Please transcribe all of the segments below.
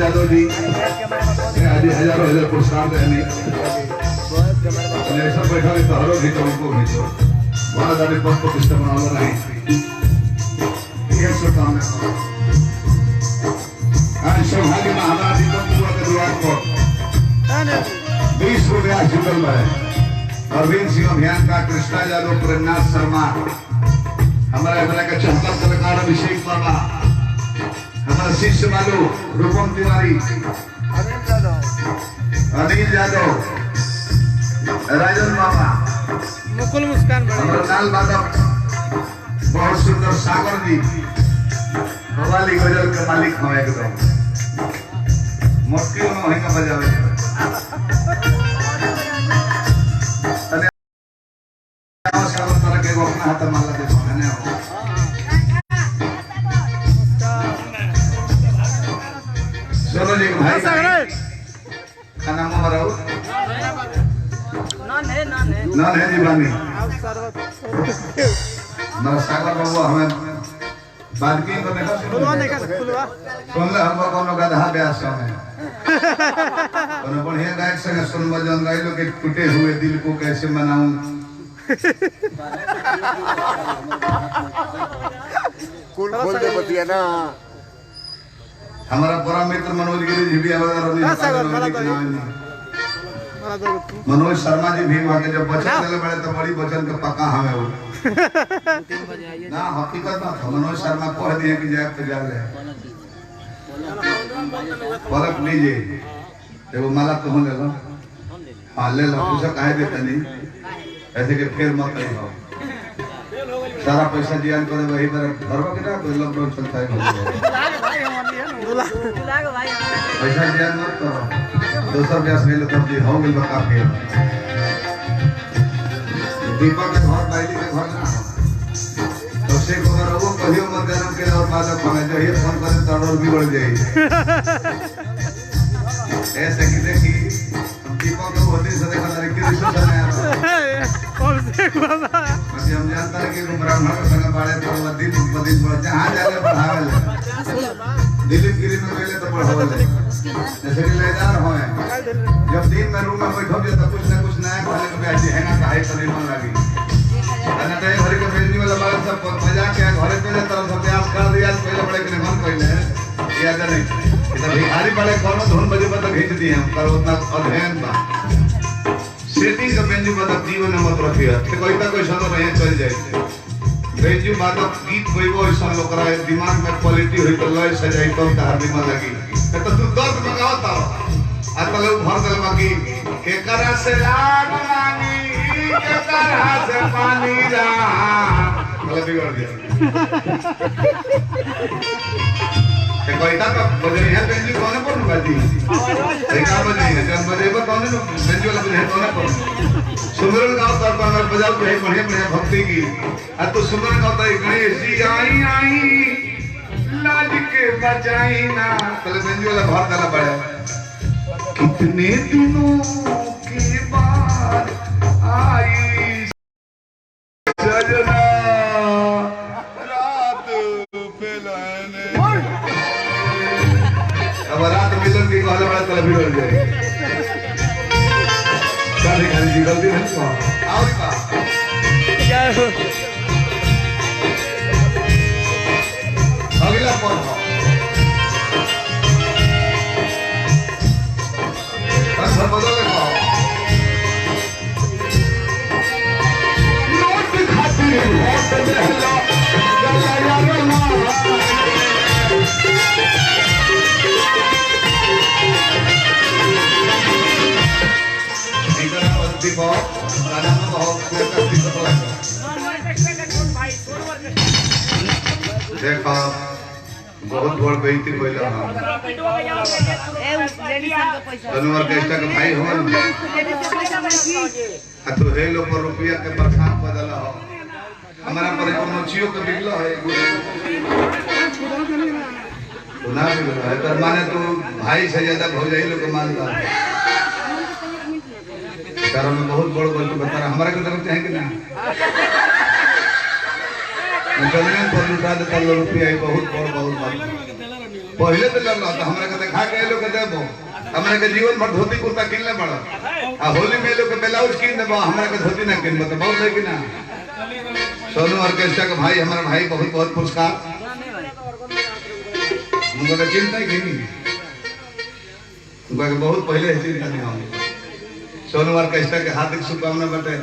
यादव जी हजारों हजार पुरस्कार देने सब बैठा है तो भी तो उनको भी तो बहुत ज्यादा पद प्रतिष्ठा बना रहे आज सौभाग्य महाराज जी को पूरा के द्वार पर 20 रुपया जुटल है। अरविंद सिंह अभियान का कृष्णा यादव, प्रेमनाथ शर्मा, हमारा का चौथा कलाकार अभिषेक बाबा, हमारा शिष्य बालू रूपम तिवारी, अनिल यादव, राजन बाबा, मुकुल मुस्कान, हमारा लाल बादक, बहुत सुंदर सागर जी, कवाली गजल के मालिक हम एकदम मोटकी वहीं का बजावे हाथ माला दे चलो जी भाई खाना हमारा ना है जी बानी मेरा सागर बाबू हमें बाद की को देखा सुन ले हम कोनो गधा ब्यास में कोनो बढ़िया गायक संग सुन बजन गाइलो के टूटे हुए दिल को कैसे मनाऊं कौन खोल दे बतिया ना। हमारा पूरा मित्र मनोज गिरी जी भी मनोज शर्मा जी भी वहाँ के जब बचन चले बड़े तो बड़ी बचन के पक्का हमें वो ना हकीकत ना था। मनोज शर्मा कह दिए कि जाए तो जा ले पलक लीजिए वो माला तो ले लो हाँ ले लो पूछो काहे देता नहीं ऐसे कि फिर मत रहो सारा पैसा जियान को वही तरह भरवा के ना कोई लॉकडाउन चलता है पैसा जियान मत करो दोसर ब्यास ले लो तब जी हो गई बका फिर दीपक के घर बाइली के घर ना तो से को अगर वो कहियो मत जन्म के और बाद में चाहिए फोन करे तो और भी बढ़ जाए ऐसे कि देखी दीपक को होती से देखा तारीख की रिश्ता चलने आ रहा और से बाबा हम जानता है कि ब्राह्मण के संग बाड़े तो दिन बढ़ जहां जाले बढ़ावे ले दिलीप गिरी में पहले तो बढ़ावे ले जैसे कि लेदार होए जब दिन में रूम में बैठो जे तो कुछ ना कुछ नया खाने को बैठे है ना काहे करे मन लागी अने तो घर के बेलनी वाला बात सब मजा के घरे पे तरफ सब प्रयास कर दिया पहले बड़े के मन कइले याद नहीं इधर भिखारी बड़े कोनो धुन बजे पर खींच दिए हम पर उतना अध्ययन बा सेटिंग का बेंजू बादक जीवन में मत रखिए तो कोई तक कोई समय रहे चल जाए बेंजू बादक गीत कोई वो ऐसा लोग रहा है दिमाग में क्वालिटी हुई तो लय सजाई तो धार्मिक मन लगी तो तू दर्द मंगाओ ताओ आता लोग भर दल बाकी के करा से लाग मांगी के करा से पानी जा मतलब बिगड़ गया ते कोई तक बजे है बेंजू कोने पर बाजी देखा बजे है जब बजे पर कोने बेंजू वाला बजे कोने पर सुमरन गाओ तर पर बजाओ तो है बढ़िया बढ़िया भक्ति की आ तो सुमरन गाओ तो गणेश जी आई आई लाज के बचाई ना तले बेंजू वाला बहुत गाना पड़ा कितने दिनों के बाद आई सजना रात पेलाने अब रात मिलन की कहले बड़ा तले भी हो जाए सारी खाली जी गलती नहीं हुआ और का अगला पॉइंट बस बदल ले नोट खातिर होट रहला गला यार ना देखो गाना में बहुत करती तो लगा देखो बहुत बड़ बेइज्जती कोइला जनवर केस्टा के भाई हो तो हे लोग पर रुपया के बरसात बदला हो हमारा पर कोनो चियो के बिगला है ना बिगला है तर माने तो भाई से ज्यादा भौजाई लोग के मानता है कारण में बहुत बड़ गलती बता रहा हमारे को तरफ चाहे कि ना जमीन पर लुटा देता रुपया बहुत बड़ बहुत बात पहले तो लड़ तो हमरा के देखा के लोग के देबो हमरा के जीवन भर धोती कुर्ता किनले बड़ा आ होली में लोग के ब्लाउज किन देबो हमरा के धोती ना किनबो तो बहुत लेकिन ना सोनू ऑर्केस्ट्रा के भाई हमारा भाई बहुत बहुत पुरस्कार उनको तो चिंता ही नहीं उनको बहुत पहले ही चिंता नहीं होगी सोनू ऑर्केस्ट्रा के हार्दिक शुभकामना बटे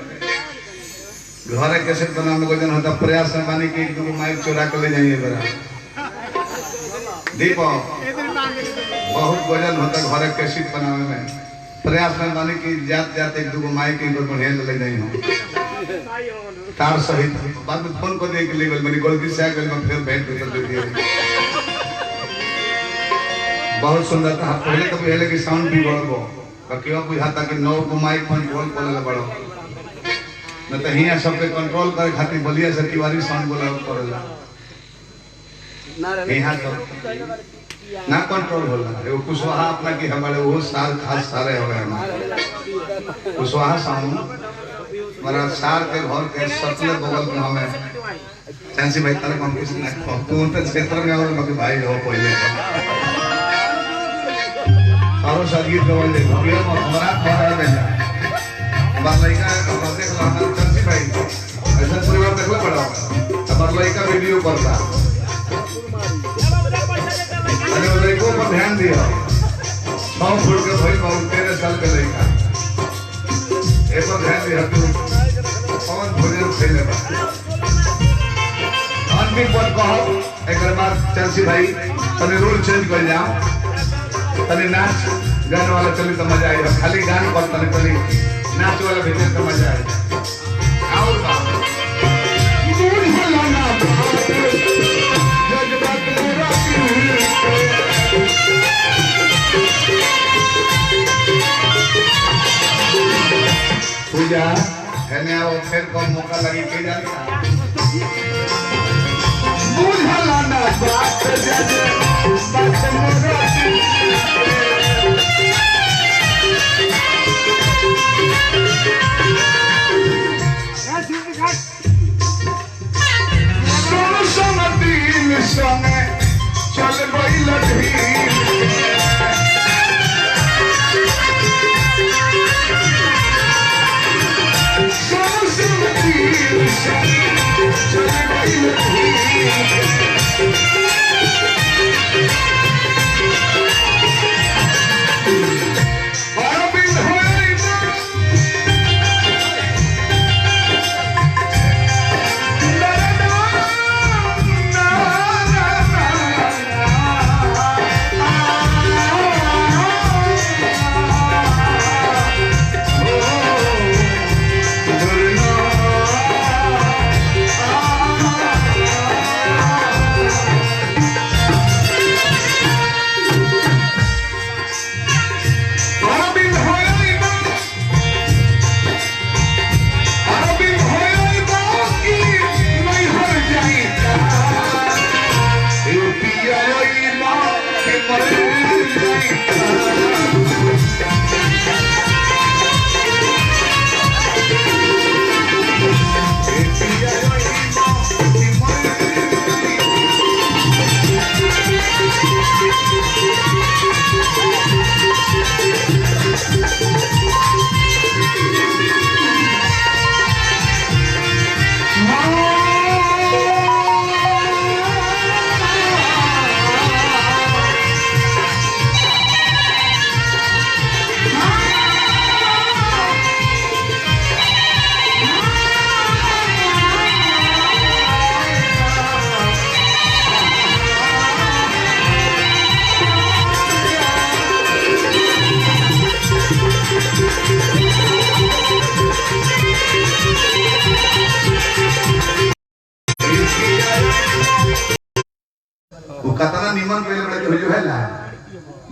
घर कैसे बनाने को जन होता प्रयास में मानी कि एक दो माइक चुरा कर ले जाइए बड़ा दीपक बहुत वजन होता घर कैसे बनाने में प्रयास में मानी कि जात जात एक दो माइक एक बढ़िया ले जाइए हो तार सहित बाद में फोन को दे के ले गल मैंने गलती से आ गल मैं फिर बैठ के दे दिया बहुत सुंदर था पहले तो पहले की साउंड भी बढ़ो बाकी अब बुझाता कि नौ को माइक कंट्रोल कर बढ़ो न तो हिया सब पे कंट्रोल करे खातिर बलिया से तिवारी साउंड बोला पड़ेला यहां तो ना कंट्रोल होला एगो कुशवाहा अपना की हमारे वो साल खास सारे हो गए हमारे कुशवाहा साउंड हमारा सार के घर के सतले बगल में हमें चांसी भाई तारे हम किसी ना तू तो क्षेत्र में और बाकी भाई हो पहले और संगीत गवाल दे भैया हमारा खड़ा बेजा बालैका देख लो हमारा चांसी भाई ऐसा परिवार देखला पड़ा अब बालैका वीडियो करता अरे लड़कों पर ध्यान दिया 6 फुट के भाई बहुत 13 साल के लड़का एक पर ध्यान दिया तू कौन भोजन खेले बा अंतिम पर कहो एक बाद चांसी भाई तने रूल चेंज कर जाओ तने नाच गाने वाला चली तो मजा आएगा खाली गाने पर तने चली नाच वाला भीतर तो मजा आएगा और का दूर भलाना जज्बात पूरा पूजा है ना वो फिर को मौका लगे के जाता बुझलाना बात जजे बात सोनो सोनो दिन सोने चल गई लड़ी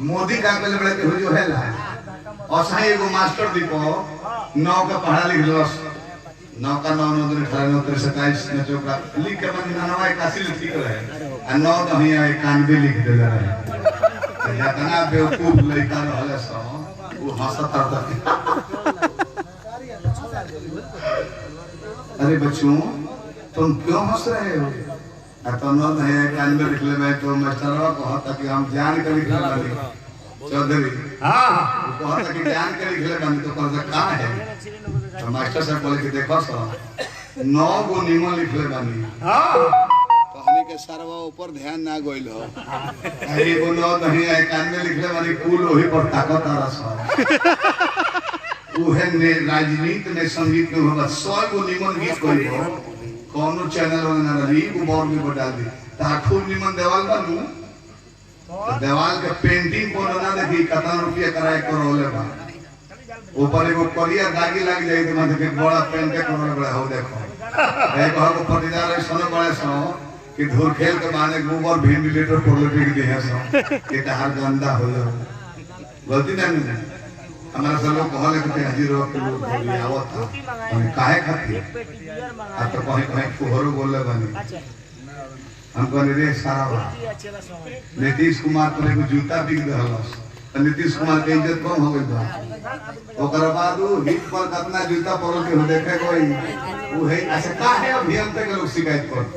मोदी का पहले बड़े के जो है ला और सही एगो मास्टर दीपो 9 का पढ़ा लिख लस 9 का 9 9 दिन 18 9 27 में जो का लिख के मन नानवा 81 लिख रहे आ 9 तो हिया 91 लिख दे रहे जितना बेवकूफ लड़का रहले सो वो हंसता था अरे बच्चों तुम क्यों हंस रहे हो अतनो नहीं कान में लिखले मैं तो मास्टरवा कहता कि हम जान के लिखले बानी चौधरी हाँ कहता कि जान के लिखले बानी तो कहता का है तो मास्टर साहब बोले कि देखो सो 9 गो निमन लिखले बानी हाँ कहनी के सरवा ऊपर ध्यान ना गइल हो अरे वो 9 नहीं है कान में लिखले बानी कुल वही पर ताकत आ रहा उहे ने राजनीति में संगीत में होगा 100 गो निमन गीत कोई हो कोनो चैनल वाला ना रही को बोर्ड में बता दी ताखू निमन देवाल बनू तो देवाल के पेंटिंग को ना देखी कितना रुपया कराए करोले बा ऊपर एगो करिया दागी लग जाई तो मतलब एक बड़ा पेंट के करोले बड़ा हो देखो एक को पटीदार सोने बड़े सो कि धूल खेल के माने गोबर वेंटिलेटर पर लपेट दे है सो के तहार गंदा हो जाओ गलती नहीं हमारा सब लोग कहले कि हाजिर हो के लोग बोली आवत हम काहे खातिर आ तो कहीं कहीं फुहरो बोलले बनी हम कहले रे सारा बा नीतीश कुमार तोरे को जूता बिक दहलस तो नीतीश कुमार के इज्जत कम हो गई बा ओकर बाद वो हिट पर कितना जूता परो के हो देखे कोई वो है अच्छा का है अभियंता के लोग शिकायत कर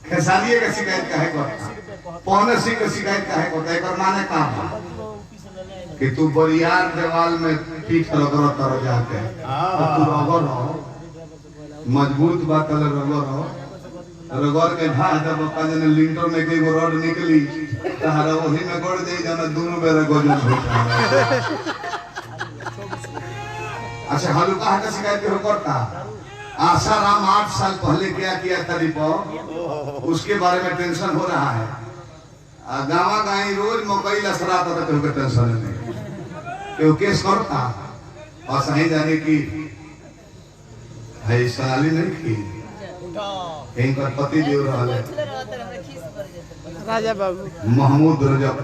खेसारिये के शिकायत काहे करता पौने सिंह के शिकायत काहे करता एकर माने का बा कि तू बरियार देवाल में पीठ रगड़ तर जाके तू रगड़ हो मजबूत बात है रगड़ के ढा जब काजन लिंटर में के रोड निकली तहरा वही में गड़ दे जाना दोनों बेर गोजन होता अच्छा हलुका का शिकायत हो करता आसाराम 8 साल पहले क्या किया था दीपक उसके बारे में टेंशन हो रहा है गावा गाई रोज मकई लसराता था कोई टेंशन नहीं क्यों केस करता और सही जाने की है साली नहीं की कहीं पर पति देव रहा है राजा बाबू महमूद रजब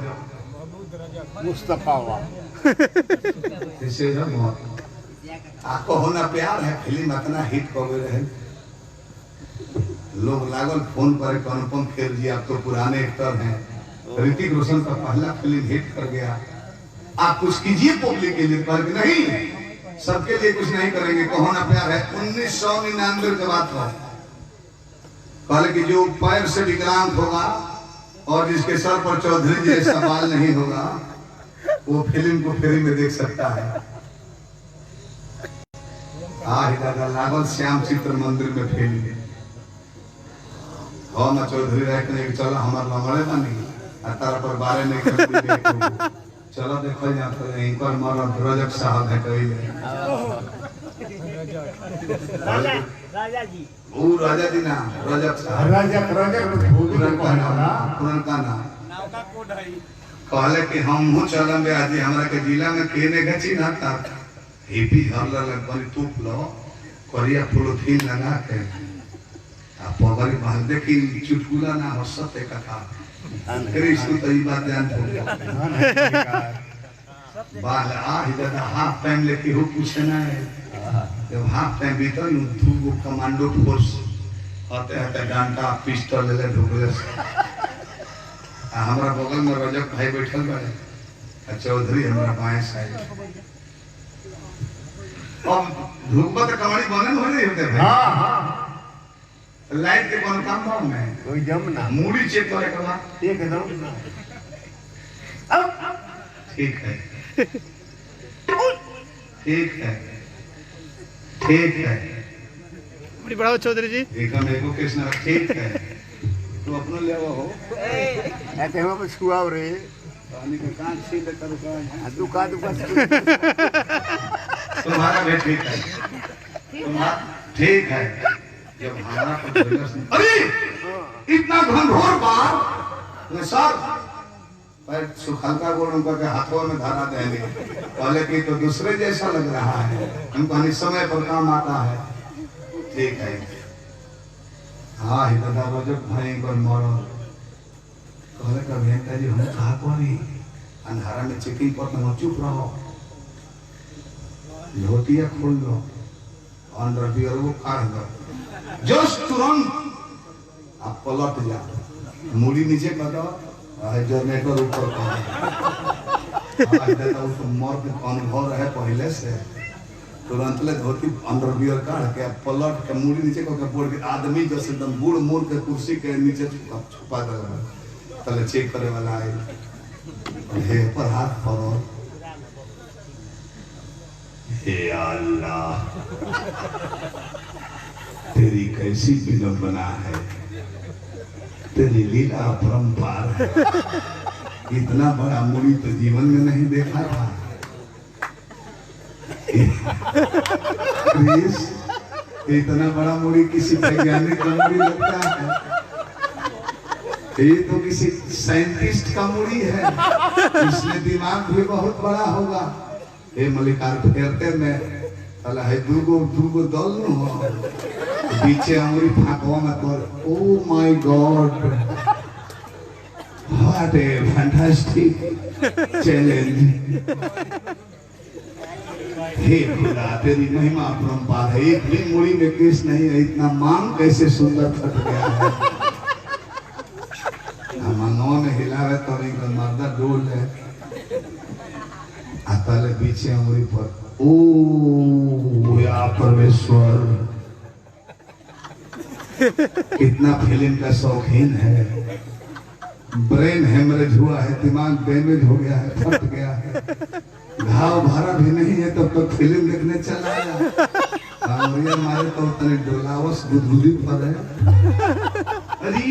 मुस्तफा इसे आपको होना प्यार है फिल्म इतना हिट कर गए रहे लोग लागल फोन पर अनुपम खेर जी आप तो पुराने एक्टर हैं ऋतिक रोशन का पहला फिल्म हिट कर गया आप कुछ कीजिए पब्लिक के लिए पर नहीं सबके लिए कुछ नहीं करेंगे कहो ना प्यार है 1999 के बाद कहले कि जो पैर से विकलांग होगा और जिसके सर पर चौधरी जैसा बाल नहीं होगा वो फिल्म को फ्री में देख सकता है दादा लागल श्याम चित्र मंदिर में फिल्म हो ना चौधरी रखने के चलो हमारे लमड़े बनी तारा पर बारे नहीं कर चलो देखो जाते हैं इनकर मरद रजक साहब है कहीं राजा जी वो राजा जी ना रजक साहब पुरनका नाम कहले कि हम हूं चलम बे आज हमरा के जिला में केने गची ना था हेपी हरला लग बनी तूप लो करिया पॉलिथीन लगा के आ पगड़ी बांध देखी चुटकुला ना हंसते कथा कृष्ण तो ये बात ध्यान बाल आ इधर हाफ टाइम लेके हो पूछना है जब हाफ टाइम बीता यूं दो कमांडो फोर्स आते आते डांटा पिस्टल ले ढुकले हमारा बगल में रजक भाई बैठल बड़े चौधरी हमारा बाएं साइड अब धूप तो कमाड़ी बने हो रही होते भाई हाँ हाँ लाइट के कौन काम भाव में कोई जम ना मूडी चेक करे कमा एकदम ठीक है ठीक है ठीक है बड़ी बड़ा चौधरी जी एकदम एको कृष्ण ठीक है तू अपना ले आओ हो ऐसे हम बस हुआ रे पानी का कांच सीधे करो का दुका तुम्हारा भी ठीक है तुम्हारा ठीक है जब हमारा अरे इतना घनघोर बात मैं सर पर सुखलका गोल उनका के हाथों में धरा देंगे पहले की तो दूसरे जैसा लग रहा है हमको समय पर काम आता है ठीक है हाँ ही दादा रजक भाई पर मरो कहले का भेंटा जी हम कहा कोनी अंधारा में चेकिंग पर तुम चुप रहो धोतिया खोल लो अंडर बियर वो काट दो जस्ट तुरंत आप पलट जा मूड़ी नीचे कर दो जनरेटर ऊपर कर दो तो मर्द अनुभव रहे पहले से तुरंत ले धोती अंडरवियर काढ़ के पलट के मुड़ी नीचे को के बोड़ के आदमी जैसे एकदम बूढ़ मूड़ के कुर्सी के नीचे छुपा देला तले चेक करे वाला है हे पर हाथ परो हे अल्लाह तेरी कैसी विडंबना है, तेरी लीला अपरंपार है। इतना बड़ा मुड़ी तो जीवन में नहीं देखा था। इतना बड़ा मुड़ी किसी वैज्ञानिक का मुड़ी लगता है, ये तो किसी साइंटिस्ट का मुड़ी है, इसमें दिमाग भी बहुत बड़ा होगा। ये मलिकार फेरते में अला है दूगो दल न हो पीछे अंगुरी फाकवा में कर oh my God what A fantastic challenge. हे खुदा तेरी महिमा अपरंपार है, एक भी मुड़ी में केस नहीं है, इतना मांग कैसे सुंदर फट गया है। मंगवा में हिलावे तो नहीं कर मर्दा डोल है आताले पीछे अंगुरी पर ओ या परमेश्वर कितना फिल्म का शौकीन है। ब्रेन हेमरेज हुआ है, दिमाग डैमेज हो गया है, फट गया है, घाव भरा भी नहीं है तब तक फिल्म देखने चला आया। मारे तो उतने डोलावस गुदगुदी पर है। अरे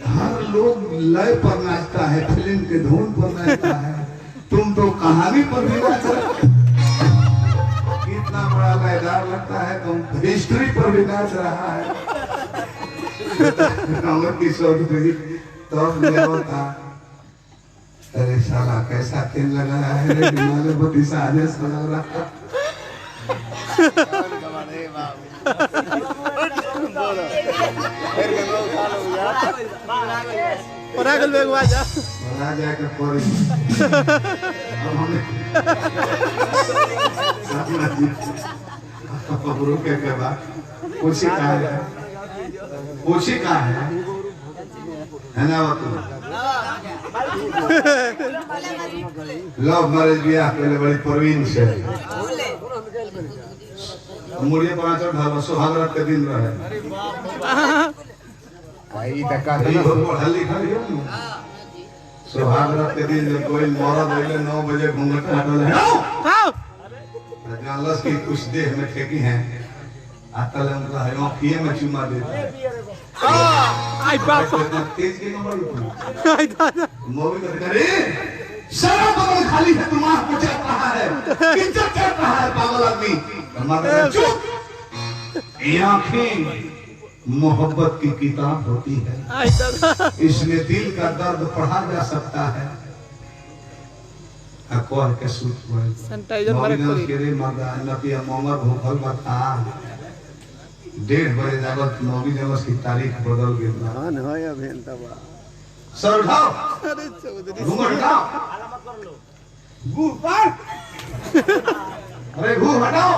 हर लोग लय पर नाचता है, फिल्म के धुन पर नाचता है, तुम तो कहानी पर भी नाच रहे। कितना बड़ा लयदार लगता है, तुम हिस्ट्री पर भी नाच रहा है। की सोच रही तब लेवल था। अरे साला कैसा तेल लगाया है रे, दिमाग में बहुत साजे सा लग रहा है। और आगल में आ जा और आ जाके पड़ी अब हमें रुके के बाद पूछी कहाँ है ना वो लव मैरिज ब्याह पहले बड़ी प्रवीण से मुड़िए पांच और ढाबा सुहाग रात के दिन रहे भाई तका हल्दी खाली हो सुहाग रात के दिन जब कोई मौरत होइले 9 बजे घूंघट हटल है जानलस की कुछ देह में ठेकी हैं आतल उनका है आंखिए में चुमा देता आई बाप तेज के नंबर आई दादा मोबाइल कर करे सारा बगल खाली है, दिमाग को चल रहा है, किंचर चल रहा है पागल आदमी। हमारा चुप। ये आंखें मोहब्बत की किताब होती है, आई दादा इसमें दिल का दर्द पढ़ा जा सकता है। अकवार के सूत में सैनिटाइजर मारे कोई के रे मर्दा नपिया मोमर भूखल बता 1:30 बजे जागत 9 दिवस की तारीख बदल गई। हां न है अभियंता बा सर उठाओ, अरे चौधरी घूंघट हटाओ, घू पर अरे घू हटाओ,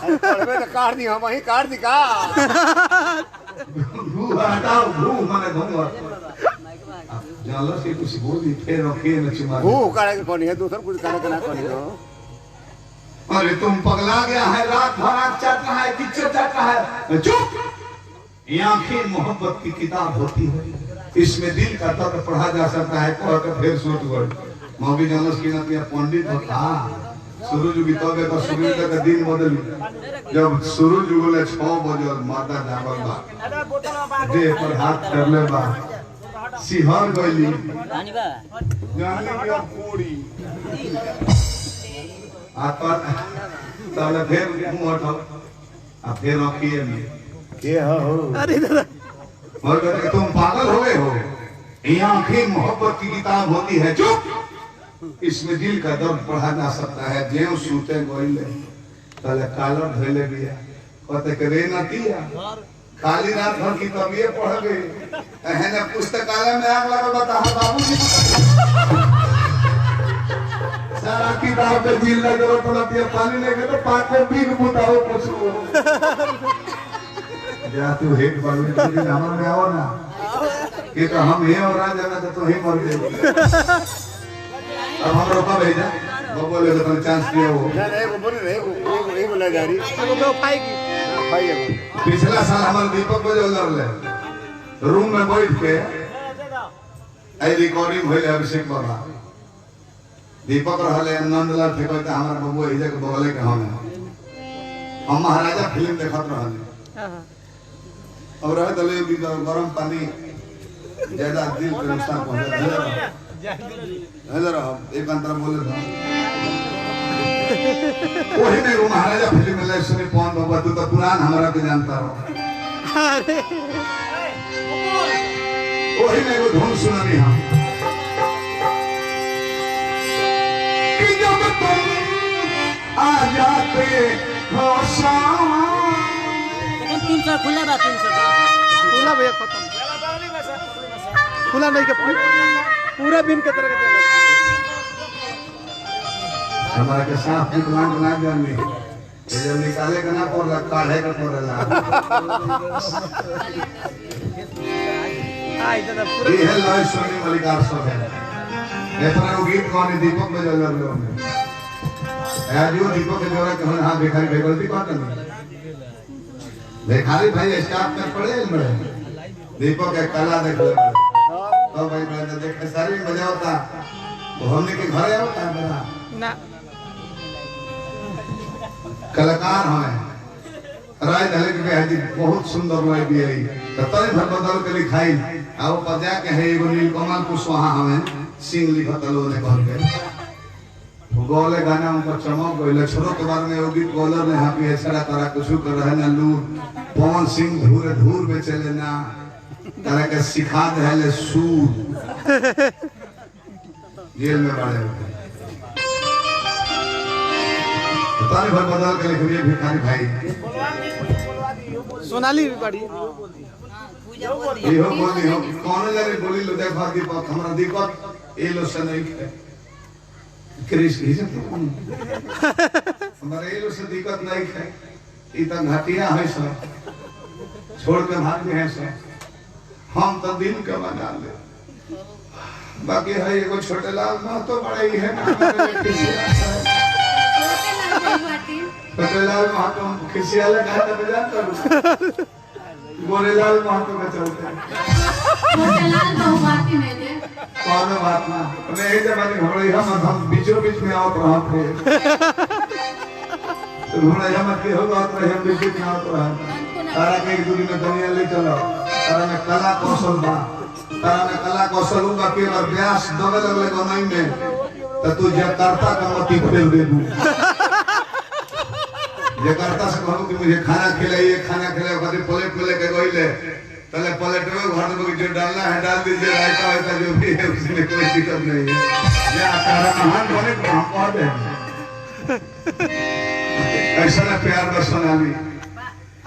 अरे तो काट दी, हम वही काट दी का घू हटाओ, घू माने घूंघट जानलो से कुछ बोली फिर रखिए न चुमा वो करे कौन है, दूसरा कुछ करे के ना कौन है। अरे तुम पगला गया है, रात भर आँख चट रहा है, किच्चर चट रहा है। चुप। ये आंखें मोहब्बत की किताब होती है, इसमें दिल का दर्द पढ़ा जा सकता है। कह के फिर सूट गई मौवी जानस की नतिया पंडित बता सूरज बितोगे तो सूरज का दिन बदल जब सूरज उगले 6 बजे माता जागल बा देह पर हाथ कर ले बा सिहर गईली जानी के पूरी आता तले फिर मुंह हटाओ आ फिर रखिए में के हो अरे दादा और कहते तुम पागल हो गए हो, ये आंखें मोहब्बत की किताब होती है। चुप। इसमें दिल का दर्द पढ़ा जा सकता है। जेव सूते गोइले तले कालर धइले बिया कहते के रे नतिया खाली रात भर की तबियत पढ़ गई एहने पुस्तकालय में आग लगा बता बाबूजी सारा किताब पे दिल लगे और नतिया पानी लेके तो पाक में बिग बुताओ कुछ या तू हेट बालू तुझे हमर में आओ ना कि तो हम हे और राजा में तो ही मर गए। अब हम रोका भेजा वो बोले तो चांस दिया वो ना नहीं वो बोले नहीं वो ले जा रही एगो बेवफाई की भाई है पिछला साल हमारे दीपक बजौलर ले रूम में बैठ के आई रिकॉर्डिंग भइल अभिषेक बाबा दीपक रहले नंदलाल ठेकोता हमार बबुआ इजे के बगले के हम महाराजा फिल्म देखत रहले अब रहे तले गरम पानी ज्यादा दिल पे नुकसान पहुंचा हम एक अंतर बोले था वही में वो महाराजा फिल्म में सुनी पवन बाबा तू तो पुरान हमारा के जानता हो अरे वही में वो धुन सुनानी हम कि जब तुम आ जाते हो शाम 300 खुला बा 300 खुला भैया खत्म खुला नहीं के पूरा बिन के तरह के देना हमारा के साफ प्लांट ना जानी ये जब निकाले का ना पड़ला काढ़े का पड़ला आई दादा पूरा ये है लॉय सोनी मलिकार सब है ऐसा वो गीत कौन दीपक में जल रहे हो आजू दीपक के जोरा के हां भिखारी भाई गलती बात नहीं भिखारी भाई स्टाफ में पड़े बड़े दीपक के कला देख ले तो भाई मैं देख सारी मजा होता तो हमने के घर होता है मेरा ना कलाकार हमें राय धले के हाजी बहुत सुंदर लय दिए तो तय भर बदल के लिखाई आ वो पजा के है एगो नीलकमल कुशवाहा हमें सिंह लिखत लो ने कह के गोले गाना उनका चमक गइल छोरो के बारे में योगी गोलर ने यहां पे छड़ा तरह कुछ कर रहे ना लूर पवन सिंह धूर धूर में चले ना तरह के सिखा दे सूर जेल में पड़े तारे भर बदल के लिख दिए भिखारी भाई सोनाली भी बड़ी इहो बोली हो कौन जाने बोली लो देख दीपक हमरा दीपक ए लो से नहीं कृष्ण ही से हमारे ए लो से दिक्कत नहीं है ई त घाटिया है सब छोड़ के भाग गए हैं सब हम तो दिन के बना ले बाकी है एगो छोटे लाल मां तो बड़ा ही है ना छोटे लाल मां तो खिसिया लगा तो जानता हूं गोरेलाल महतो का चलते हैं गोरेलाल बहुवाती में दे कौन बात ना मैं ये जमाने घोड़े हम बीचों बीच में आओ रहा थे तो घोड़े हम के हो बात रहे हम बीच में आओ रहा तारा के एक दूरी में दुनिया ले चलो तारा में कला कौशल बा तारा में कला कौशल होगा कि अगर व्यास दबे लगले बनाई में तो तू जकार्ता का मती फेल दे दू जकार्ता से कहूं कि मुझे खाना खिलाइए कभी प्लेट में लेके गइले तले प्लेट में घर में जो डालना है डाल दीजिए रायता होता जो भी है उसमें कोई दिक्कत नहीं है या तारा महान बने हम कह दे ऐसा ना प्यार बस सुनामी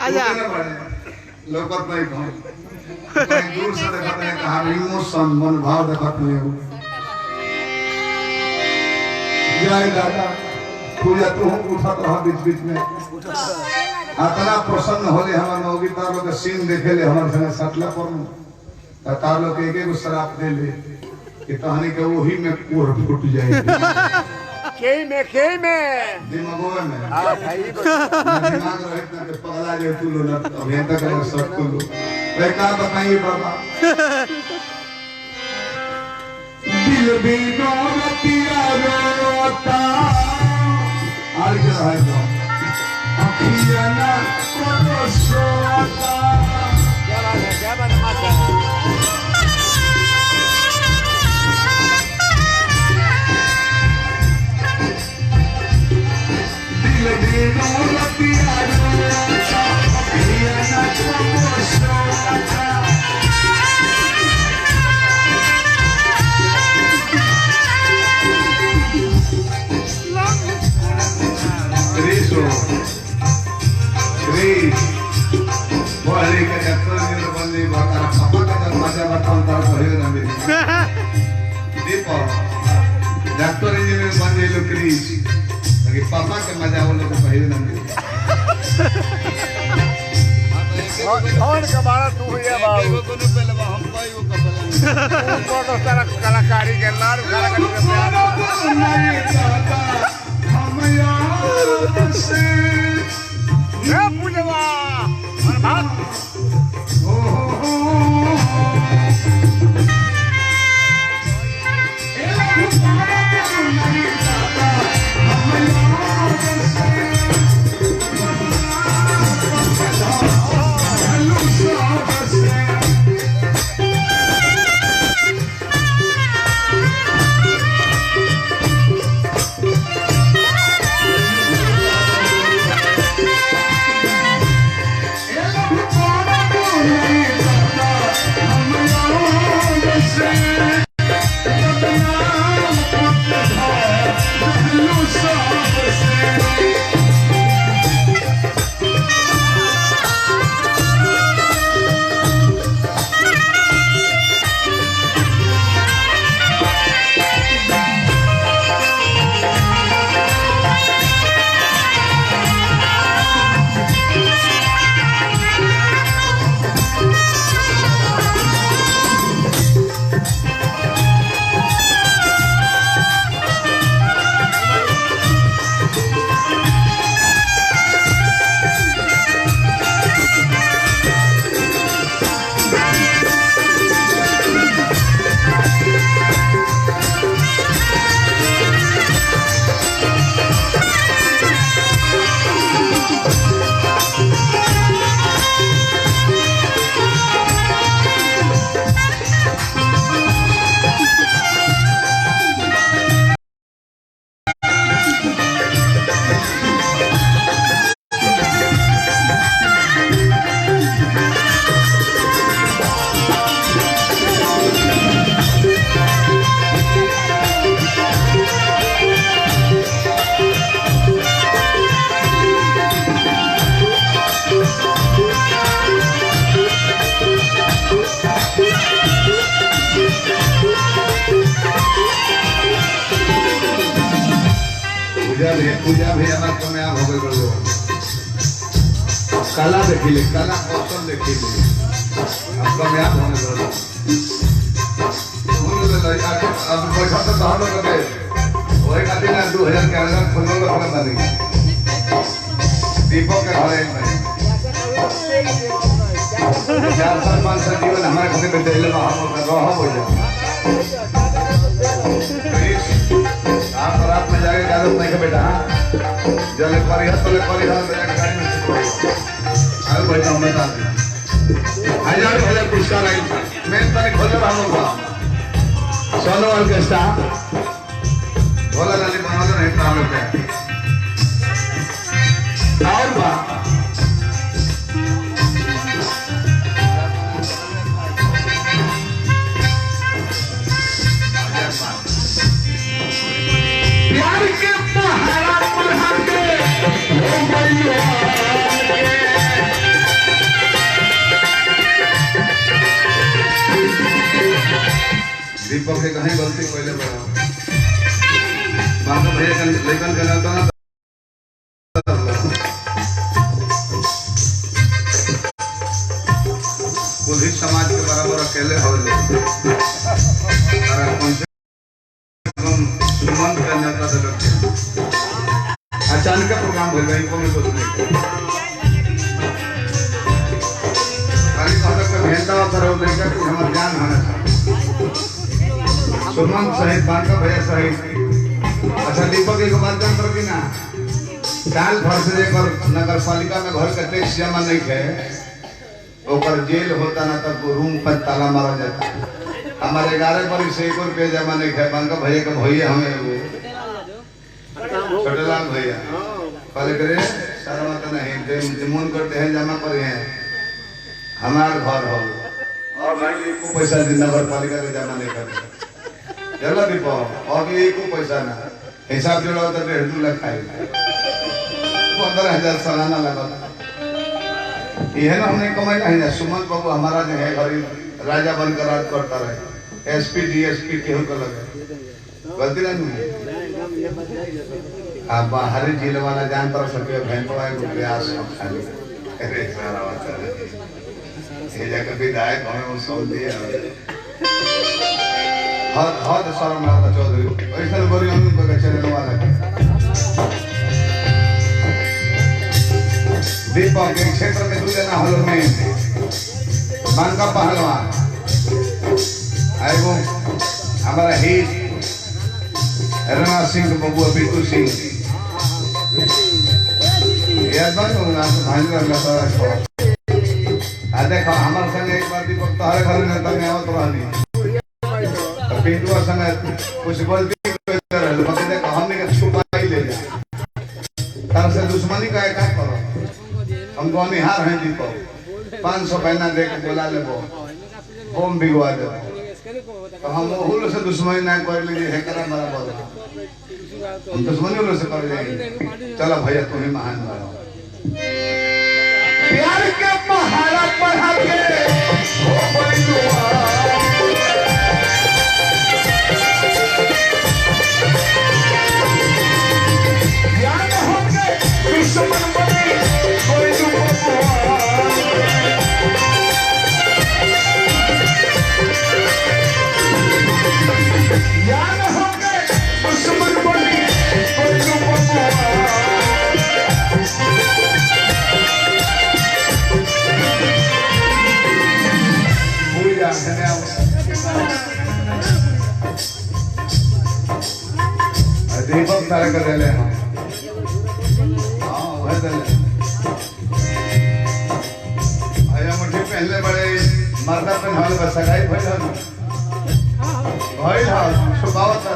आजा लोकत नहीं कहूं कहीं दूर से देखते हैं कहा इमोशन मन भाव देखते नहीं हो जय दादा पूजा तो हम उठत रहा बीच में अतना प्रसन्न होले हमर नौगी तार लोग सीन देखे ले हमर संग सटला पर तार लोग एक एक श्राप दे ले कि कहानी के वही में कोर फूट जाएगी के में दिमागों में हां भाई दिमाग रहत ना के पगला जे तू लो ना अभियंता का सब तू लो मैं का बताइए बाबा दिल भी नौरतिया रोता आज है तो अखियां ना को सोता क्या बात माता दिल भी नौरतिया रोता अखियां ना को सोता बोले के डॉक्टर ने बंदी बता पापा का जब मजा बताऊं तो कहियो ना मेरी दीपक डॉक्टर इंजीनियर बंदी लो क्रीज ताकि पापा के मजा वो लोग कहियो ना मेरी कौन कबाड़ा तू है बाबू कोनो पहले हम कोई वो कपला तो सारा कलाकारी के लाल कलाकारी के हम यार ये पूजवा और बात पूजा भी हमारे कमे आप हो गए बोलो कला देखिले कला कौशल देखिले आप कमे आप होने बोलो बोलो ले अब पैसा तो हम लोग के वही खातिर ना 2000 के अंदर खुद लोग अपना बनी दीपक के घरे में 4 साल 5 साल जीवन हमारे घर में दिल में हम रहा हो जाए आप रात में जाके गाड़ी नहीं के बेटा जले परिहत तो ले परिहत मेरा गाड़ी में आए बैठा हूं मैं साथ में हजार भले पुरस्कार आई मैं तने खोले रहा हूं सोनो ऑर्केस्ट्रा बोला लाली बनावल नहीं काम पे और बा प्यार के पहाड़ा पर हाथे ओ मैया दीपक के कहीं गलती पहले बड़ा बाबू भैया का लेकिन गलत ना कुल समाज के बराबर अकेले हो ले सुमंत का नेता दल अचानक प्रोग्राम हो गया इनको में कुछ नहीं खाली कहता कोई भेंटा होता रहो लेकर कि हमारा ज्ञान होना चाहिए सुमंत सहित बांका भैया सहित अच्छा दीपक एक बात जान करो कि ना साल भर से लेकर नगर पालिका में घर का टैक्स जमा नहीं है ओकर जेल होता ना तब रूम पर ताला मारा जाता हमारे 11 पर से 1 रुपया जमा नहीं है बांका भैया का भैया हमें वो छोटेलाल भैया कल करे सारा मत नहीं मन करते हैं जमा करे हैं हमार घर हो और भाई एको पैसा नगर पालिका के जमा नहीं करते चलो दीपो अभी एको पैसा ना हिसाब जोड़ाओ तो 1.5-2 लाख खाई 15,000 सालाना लगा ये ना हमने कमाई है ना सुमन बाबू हमारा जो है गरीब राजा बनकर राज करता रहे एसपी डीएसपी केहू को लगे गलती नहीं आप बाहरी जिले वाला जान पर सके बैंकवा के प्रयास खाली अरे सारा बात ये जगह विधायक हमें वो सोच दिया हद शर्म आता चौधरी ऐसा बोरी हम को चैनल वाला दीपक के क्षेत्र में दूल्हे ना हल में मांगा पहलवान आएगो हमारा हित रना सिंह बबुआ बिट्टू सिंह याद बनो ना भाई लगा था आ देखो हमारे संग एक बार दीपक तोहरे घर में तक आवत रहनी तो बिट्टू संग कुछ गलती कर रहे बाकी देखो हमने के छुपा ही ले जा तार से दुश्मनी का एक करो हम को निहार हैं दीपक 500 पैना दे के बोला ले बम बिगवा दे तो हम ओहुल से दुश्मनी ना कर लीजिए है करा बराबर हम दुश्मनी उन से कर जाएंगे चलो भैया तुम ही महान बनो प्यार के पहाड़ा पढ़ा के ओ बंधुआ याद हो के दुश्मन बने कोई याद हो के दुश्मन बने कोई दीपक तारा कर ले हां वह दे आया मुझे पहले बड़े मर्दा पहनावे बस सगाई भइल हन भइल हन सुबावत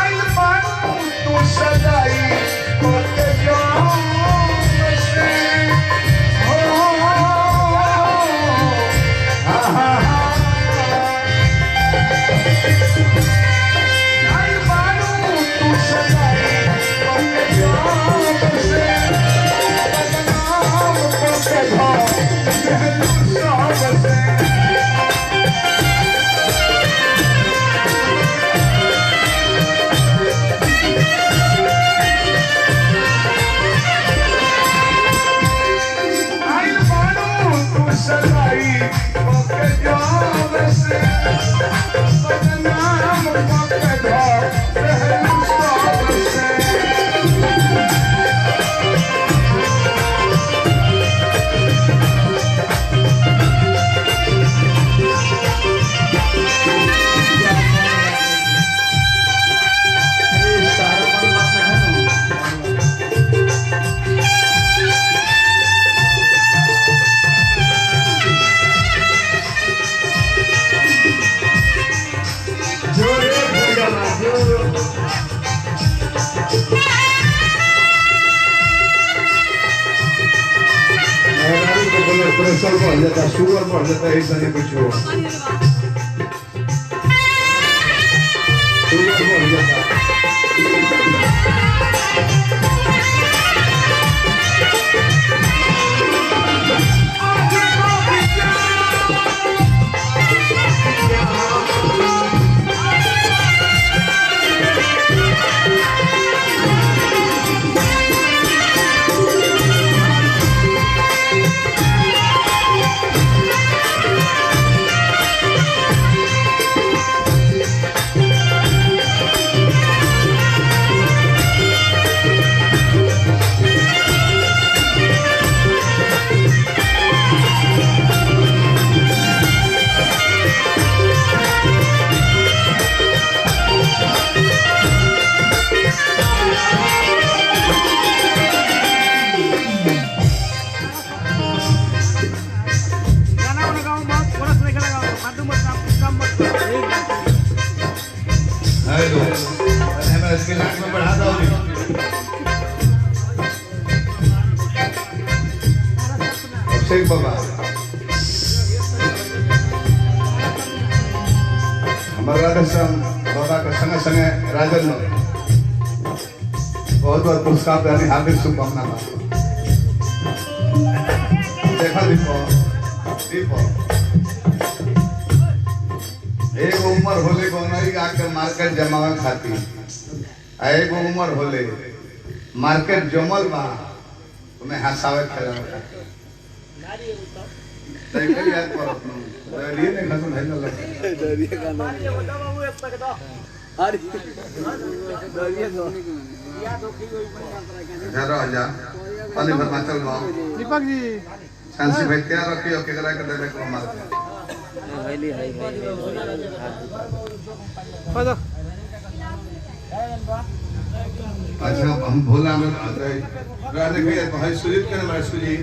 आइल बात तू सगाई कोते जाओ से हो हा हा प्रेशर बढ़ जाता है शुगर बढ़ जाता है ऐसा नहीं कुछ हो शुगर बढ़ जाता है इसके लाख में बढ़ा दो अभिषेक बाबा हमारा राधेश्याम बाबा का संगे संगे राजन बहुत बहुत पुरस्कार देने हार्दिक शुभकामना देखा दीपक एक उम्र होले को नहीं आके मार्केट जमावा खाती एक उम्र होले मार्केट जमल बा तुम्हें हंसावे खेलावे देखिए याद पर अपना डरिए नहीं घसो नहीं लगे डरिए का नाम पानी भर चल भाव दीपक जी सांसी भाई तैयार रखियो केकरा के देबे को मार खोदो अच्छा हम भोला में रहने के भाई सुजीत के मार सुजीत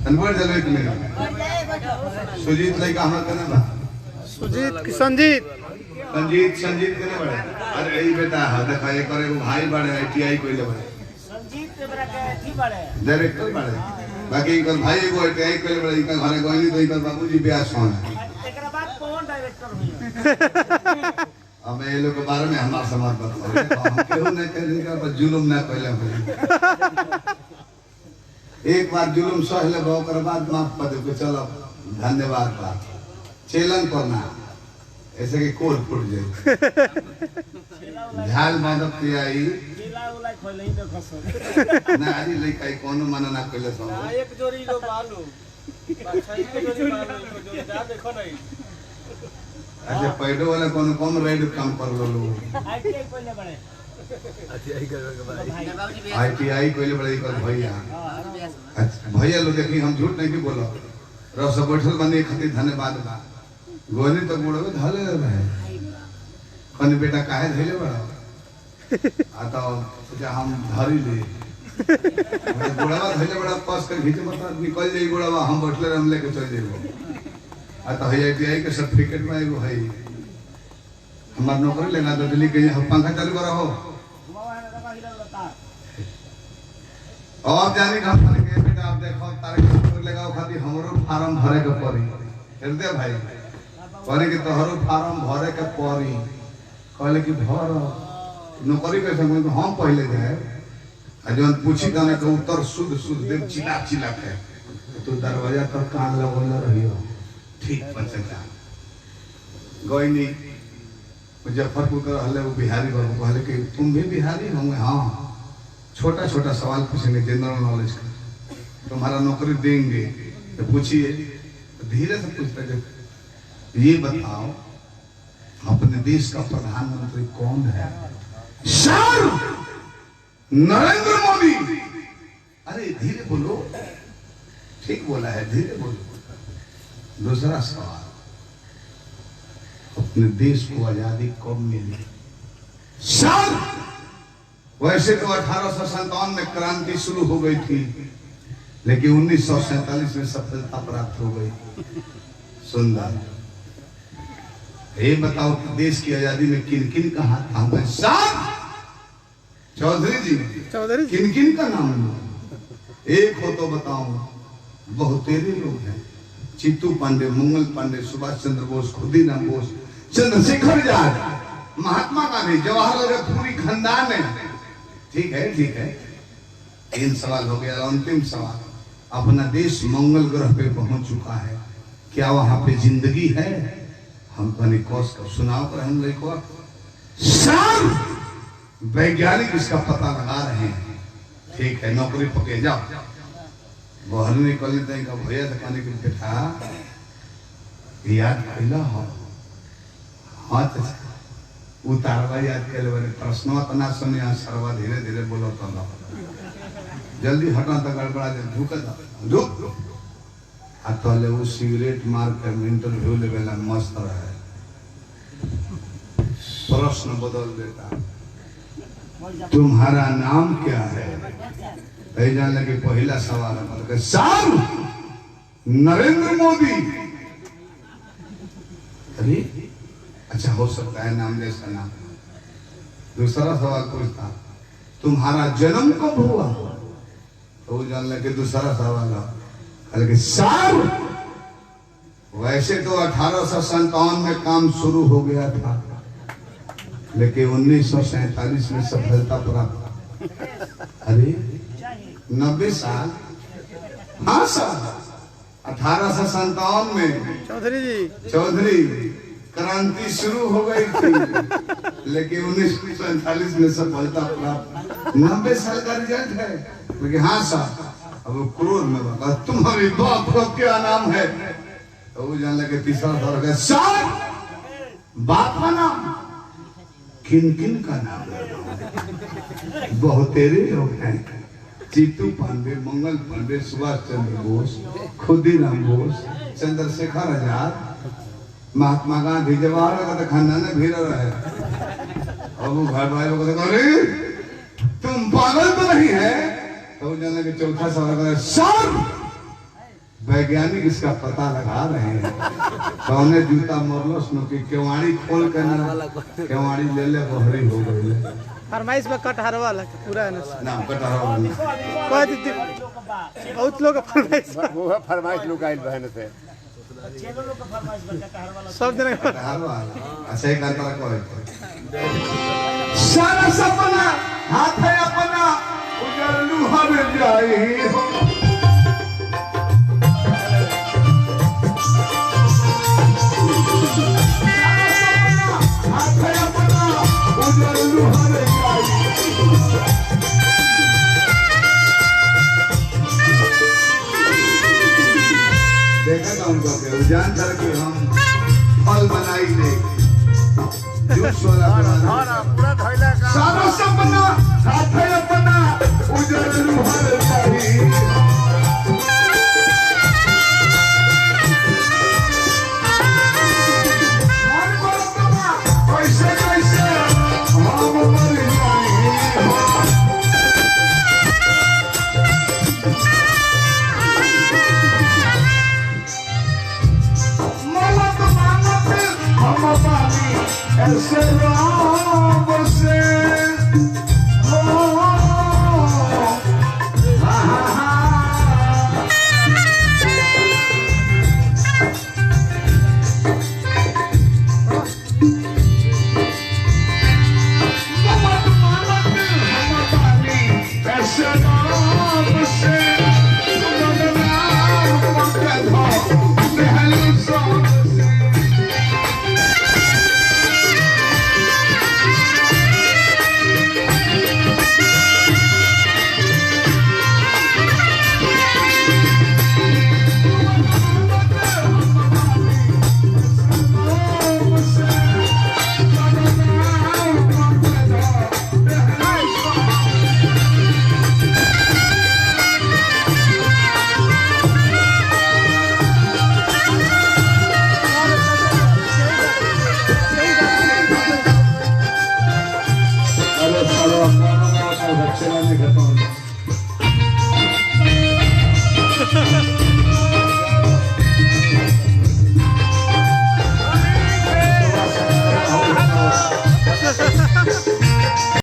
अनवर जले के मेरा सुजीत लइका हम के ना सुजीत की संजीत संजीत के ना बड़े अरे यही बेटा है देखा एक और एगो भाई बड़े आईटीआई कोइले बड़े संजीत के बड़ा के थी बड़े डायरेक्टर बड़े बाकी इनका भाई एगो आईटीआई कोइले बड़े इनका घरे गइनी तो इनका बाबूजी ब्याह सोन एकरा बाद कौन डायरेक्टर हुई अब ये लोग के बारे में हमार समाज बताओ हम केहू नहीं करेंगे पर जुल्म ना पहले हो एक बार जुल्म सह ले ओकर बाद माफ कर दे चलो धन्यवाद बात चेलन करना ऐसे कि कोल फूट जाए झाल माधव की आई जिला उला खोले ही देखो सो ना आरी लइका कोनो माना ना कइले सब एक जोड़ी लो बालू अच्छा एक जोड़ी बालू एक जोड़ी जा देखो नहीं अच्छा पैडो वाला कोनो कम रेड काम कर लो आईटीआई पहले बड़े आईटीआई कोइले बड़े कर भैया अच्छा भैया लोग देखी हम झूठ नहीं की बोलो रह सब बैठल बने खातिर धन्यवाद बा गोनी तो बुढ़वे धले रहे कने बेटा काहे धइले बड़ा आ तो सोचा हम धरी ले बुढ़वा धइले बड़ा पास कर घीचे बता निकल जाई बुढ़वा हम बैठले हम लेके चल जेबो आ तो आईटीआई के सर्टिफिकेट में एगो है हमार नौकरी लेना तो दिल्ली के पंखा चालू करा हो और जानी का फल के बेटा आप देखो तारे नौकरी लगाओ खातिर हमरो फार्म भरे के पड़ी हृदय भाई कहले कि तोहरो फार्म भरे के पड़ी कहले कि भर नौकरी कैसे हम पहले जाए आ जवन पूछी गाने के उत्तर शुद्ध शुद्ध देव चिल्ला चिल्ला के तो दरवाजा पर कान लगल रहियो ठीक पंचका गोइनी मुजफ्फरपुर का रहले वो बिहारी बाबू कहले कि तुम भी बिहारी हो हां छोटा छोटा सवाल पूछेंगे जनरल नॉलेज का तुम्हारा नौकरी देंगे तो पूछिए धीरे से पूछते ये बताओ अपने देश का प्रधानमंत्री कौन है सर नरेंद्र मोदी अरे धीरे बोलो ठीक बोला है धीरे बोलो दूसरा सवाल अपने देश को आजादी कब मिली सर वैसे तो 1857 में क्रांति शुरू हो गई थी लेकिन 1947 में सफलता प्राप्त हो गई सुंदर ये बताओ कि देश की आजादी में किन किन का हाथ था साहब चौधरी जी किन किन का नाम लो एक हो तो बताओ बहुत तेरे लोग हैं चित्तू पांडे मंगल पांडे सुभाष चंद्र बोस खुदीराम बोस चंद्रशेखर आजाद महात्मा गांधी जवाहरलाल पूरी खानदान है ठीक है 3 सवाल हो गया अंतिम सवाल अपना देश मंगल ग्रह पे पहुंच चुका है क्या वहां पे जिंदगी है हम कहीं कोस का सुनाओ कर हम को सर वैज्ञानिक इसका पता लगा रहे हैं ठीक है नौकरी पके जाओ बाहर निकलने तक का भैया दुकान के बैठा याद कैला हो हाँ तो उतारवा याद कैले बने प्रश्नों तना सुनिया सर्वा धीरे धीरे बोलो तो जल्दी हटा तो गड़बड़ा दे झुक आ तले वो सिगरेट मार कर इंटरव्यू लेवेला मस्त रहे प्रश्न बदल देता तुम्हारा नाम क्या है जान लगे पहला सवाल है सर नरेंद्र मोदी अरे अच्छा हो सकता है नाम जैसा नाम दूसरा सवाल पूछता तुम्हारा जन्म कब हुआ तो वो जान लगे दूसरा सवाल है सर वैसे तो 1857 में काम शुरू हो गया था लेकिन 1947 में सफलता प्राप्त अरे 90 साल हाँ सर 1857 में चौधरी क्रांति शुरू हो गई थी लेकिन 1947 में सफलता प्राप्त 90 साल का रिजल्ट है लेकिन हाँ सर अब क्रोध में बता तुम्हारी बाप का क्या नाम है तो वो जान लगे तीसरा सर बाप का नाम किन किन का नाम बहुतेरे लोग हैं। जीतू पांडे, मंगल पांडे, सुभाष चंद्र बोस, खुदीराम बोस, चंद्रशेखर आजाद, महात्मा गांधी, जवाहरलाल नेहरू खानदान भीड़ रहे। अब वो भाई भाई लोग अरे तुम पागल तो नहीं है? तो जाने के चौथा सवाल सर वैज्ञानिक इसका पता लगा रहे हैं। कौने जूता मरलो सुनो कि केवाड़ी खोल कर केवाड़ी ले ले बहरी हो गई। फरमाइश में कटहर वाला पूरा है ना कटहर कह दीजिए बहुत लोग फरमाइश वो है फरमाइश लोग आइल बहन से सब दिन कटहर वाला ऐसे ही करता कोई सारा सपना हाथ है अपना उजर लूहा में जाए हो। देखा था उनको उजान करके हम फल बनाई थे जूस वाला पूरा धैला का सारा सपना हाथ है अपना उजर लूहर जाई। कैसे कैसे हम मर जाए मौत मानत हम पानी ऐसे राम से हो